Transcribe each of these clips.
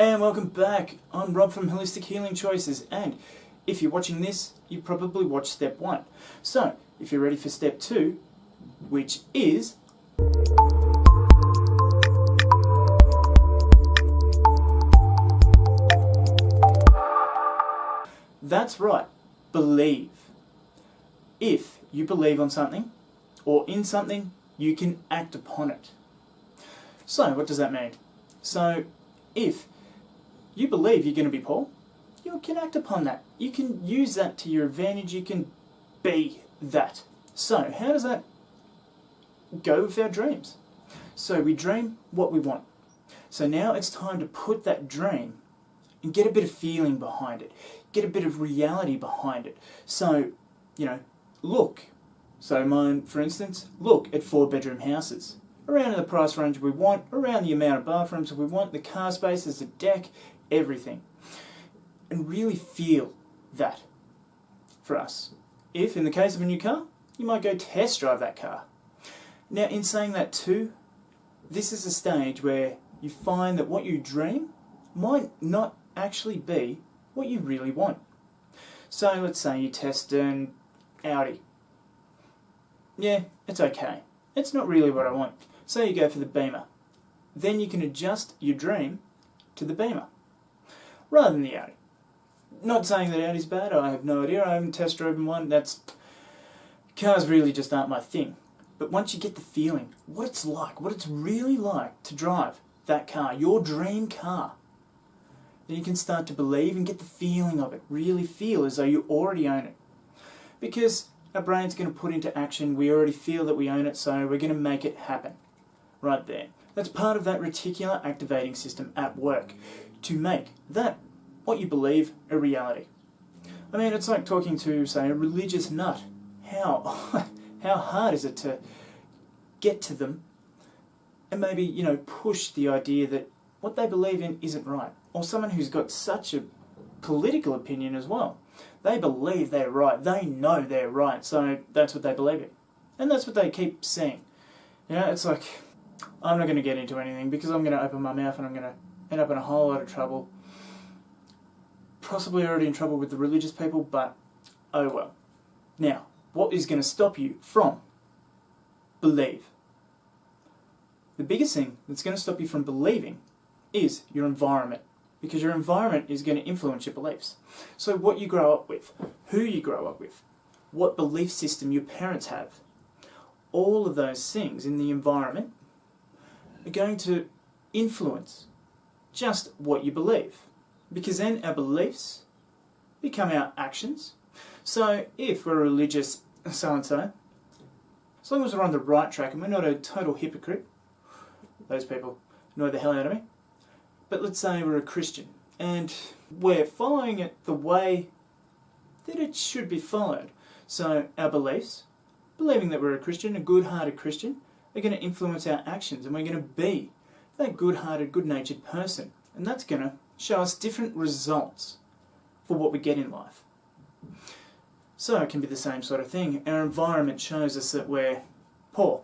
And welcome back. I'm Rob from Holistic Healing Choices, and if you're watching this, you probably watched step 1. So, if you're ready for step 2, which is that's right, believe. If you believe on something, or in something, you can act upon it. So, what does that mean? So, if you believe you're going to be poor, you can act upon that. You can use that to your advantage. You can be that. So, how does that go with our dreams? So, we dream what we want. So now it's time to put that dream and get a bit of feeling behind it. Get a bit of reality behind it. So, look. So mine, for instance, look at 4-bedroom houses. Around the price range we want, around the amount of bathrooms we want, the car spaces, the deck, everything. And really feel that for us. If, in the case of a new car, you might go test drive that car. Now, in saying that too, this is a stage where you find that what you dream might not actually be what you really want. So let's say you test an Audi. Yeah, it's okay. It's not really what I want. So you go for the Beamer. Then you can adjust your dream to the Beamer, rather than the Audi. Not saying that Audi's bad, I have no idea, I haven't test driven one, cars really just aren't my thing. But once you get the feeling, what it's like, what it's really like to drive that car, your dream car, then you can start to believe and get the feeling of it, really feel as though you already own it. Because our brain's going to put into action, we already feel that we own it, so we're going to make it happen. Right there. That's part of that reticular activating system at work, to make that, what you believe, a reality. I mean, it's like talking to, say, a religious nut. How hard is it to get to them and maybe, push the idea that what they believe in isn't right? Or someone who's got such a political opinion as well. They believe they're right. They know they're right. So that's what they believe in. And that's what they keep saying. It's like, I'm not going to get into anything because I'm going to open my mouth and I'm going to end up in a whole lot of trouble. Possibly already in trouble with the religious people, but oh well. Now, what is going to stop you from believe? The biggest thing that's going to stop you from believing is your environment, because your environment is going to influence your beliefs. So what you grow up with, who you grow up with, what belief system your parents have, all of those things in the environment are going to influence just what you believe, because then our beliefs become our actions. So if we're religious so-and-so, as long as we're on the right track and we're not a total hypocrite, those people annoy the hell out of me, but let's say we're a Christian and we're following it the way that it should be followed. So our beliefs, believing that we're a Christian, a good-hearted Christian, are going to influence our actions, and we're going to be that good-hearted, good-natured person. And that's going to show us different results for what we get in life. So it can be the same sort of thing. Our environment shows us that we're poor.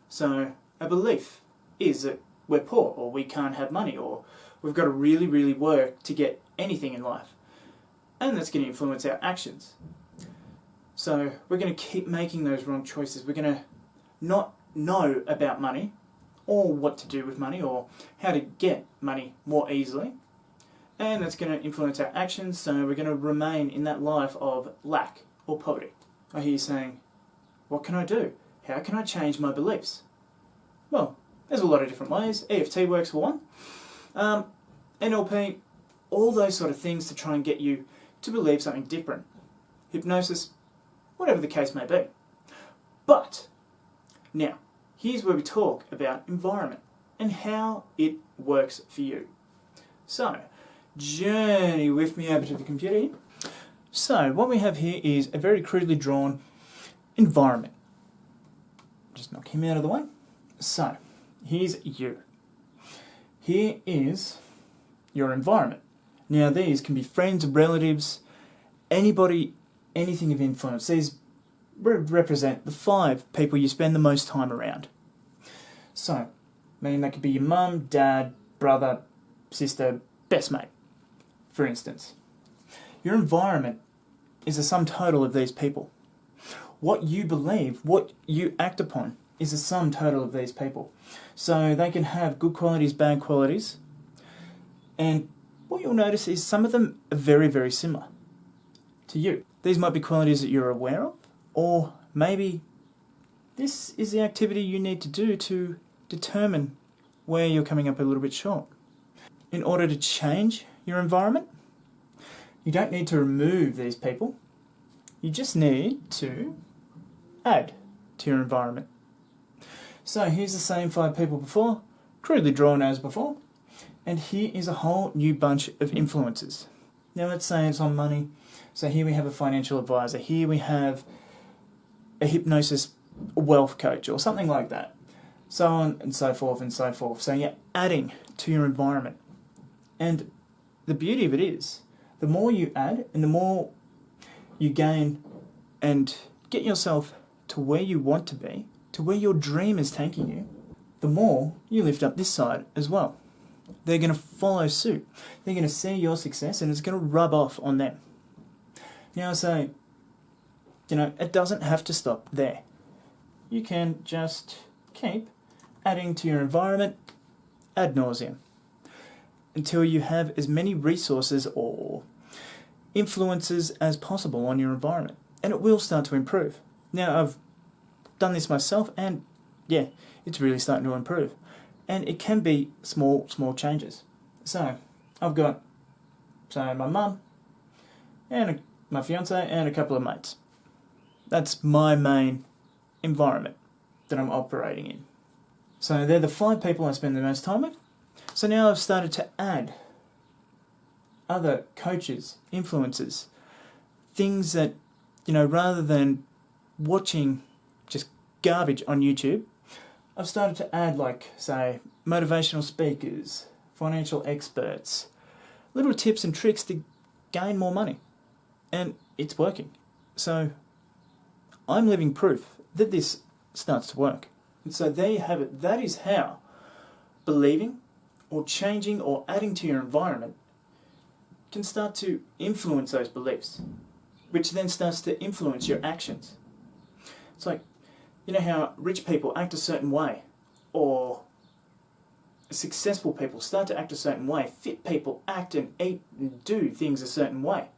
So our belief is that we're poor, or we can't have money, or we've got to really, really work to get anything in life. And that's going to influence our actions. So we're going to keep making those wrong choices. We're going to not know about money, or what to do with money, or how to get money more easily. And that's going to influence our actions, so we're going to remain in that life of lack or poverty. I hear you saying, what can I do? How can I change my beliefs? Well, there's a lot of different ways. EFT works for one. NLP, all those sort of things to try and get you to believe something different. Hypnosis, whatever the case may be. But, now, here's where we talk about environment and how it works for you. So, journey with me over to the computer here. So, what we have here is a very crudely drawn environment. Just knock him out of the way. So, here's you. Here is your environment. Now, these can be friends, relatives, anybody, anything of influence. These represent the 5 people you spend the most time around. So, meaning that could be your mum, dad, brother, sister, best mate, for instance. Your environment is the sum total of these people. What you believe, what you act upon, is the sum total of these people. So they can have good qualities, bad qualities, and what you'll notice is some of them are very, very similar to you. These might be qualities that you're aware of, or maybe this is the activity you need to do to determine where you're coming up a little bit short. In order to change your environment, you don't need to remove these people. You just need to add to your environment. So here's the same 5 people before, crudely drawn as before, and here is a whole new bunch of influences. Now let's say it's on money. So here we have a financial advisor, here we have a hypnosis wealth coach or something like that. So on and so forth and so forth. So you're adding to your environment. And the beauty of it is, the more you add and the more you gain and get yourself to where you want to be, to where your dream is taking you, the more you lift up this side as well. They're going to follow suit. They're going to see your success and it's going to rub off on them. Now I say, it doesn't have to stop there. You can just keep adding to your environment ad nauseum until you have as many resources or influences as possible on your environment, and it will start to improve. Now I've done this myself and yeah, it's really starting to improve, and it can be small changes. So I've got my mum and my fiance and a couple of mates. That's my main environment that I'm operating in. So they're the 5 people I spend the most time with. So now I've started to add other coaches, influencers, things that, rather than watching just garbage on YouTube, I've started to add say, motivational speakers, financial experts, little tips and tricks to gain more money. And it's working. So I'm living proof that this starts to work. And so there you have it. That is how believing or changing or adding to your environment can start to influence those beliefs, which then starts to influence your actions. It's like, how rich people act a certain way, or successful people start to act a certain way, fit people act and eat and do things a certain way.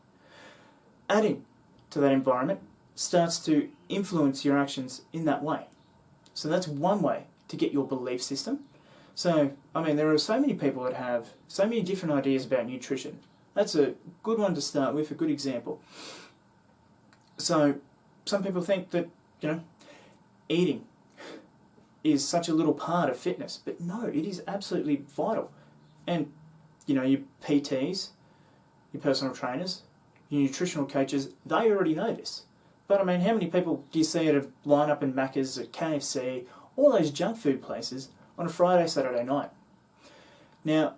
Adding to that environment starts to influence your actions in that way. So that's one way to get your belief system. So, there are so many people that have so many different ideas about nutrition. That's a good one to start with, a good example. So, some people think that, eating is such a little part of fitness. But no, it is absolutely vital. And, your PTs, your personal trainers, your nutritional coaches, they already know this. But how many people do you see at a line-up in Macca's, at KFC, all those junk food places on a Friday, Saturday night? Now,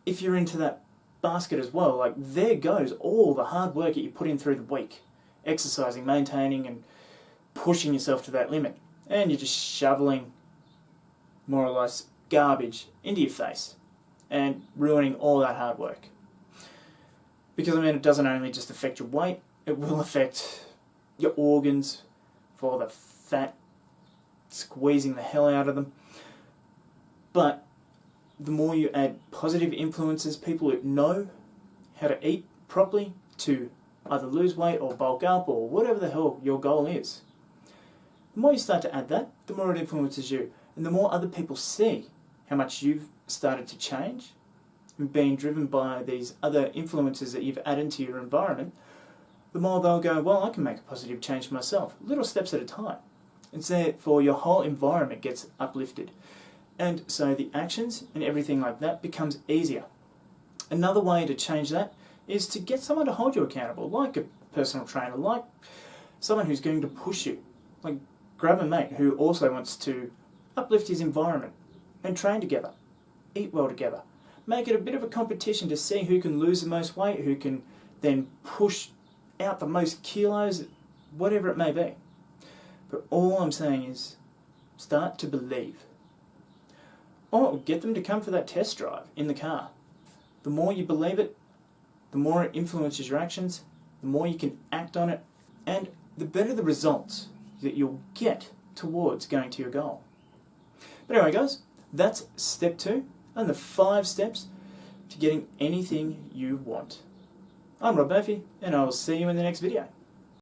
if you're into that basket as well, there goes all the hard work that you put in through the week. Exercising, maintaining and pushing yourself to that limit. And you're just shoveling more or less garbage into your face and ruining all that hard work. Because it doesn't only just affect your weight, it will affect your organs for the fat, squeezing the hell out of them. But the more you add positive influences, people who know how to eat properly to either lose weight or bulk up or whatever the hell your goal is, the more you start to add that, the more it influences you. And the more other people see how much you've started to change and being driven by these other influences that you've added to your environment, the more they'll go, well, I can make a positive change for myself, little steps at a time. And therefore your whole environment gets uplifted. And so the actions and everything like that becomes easier. Another way to change that is to get someone to hold you accountable, like a personal trainer, like someone who's going to push you. Grab a mate who also wants to uplift his environment and train together, eat well together. Make it a bit of a competition to see who can lose the most weight, who can then push out the most kilos, whatever it may be. But all I'm saying is start to believe. Or get them to come for that test drive in the car. The more you believe it, the more it influences your actions, the more you can act on it, and the better the results that you'll get towards going to your goal. But anyway guys, that's step 2 and the 5 steps to getting anything you want. I'm Rob Murphy, and I will see you in the next video.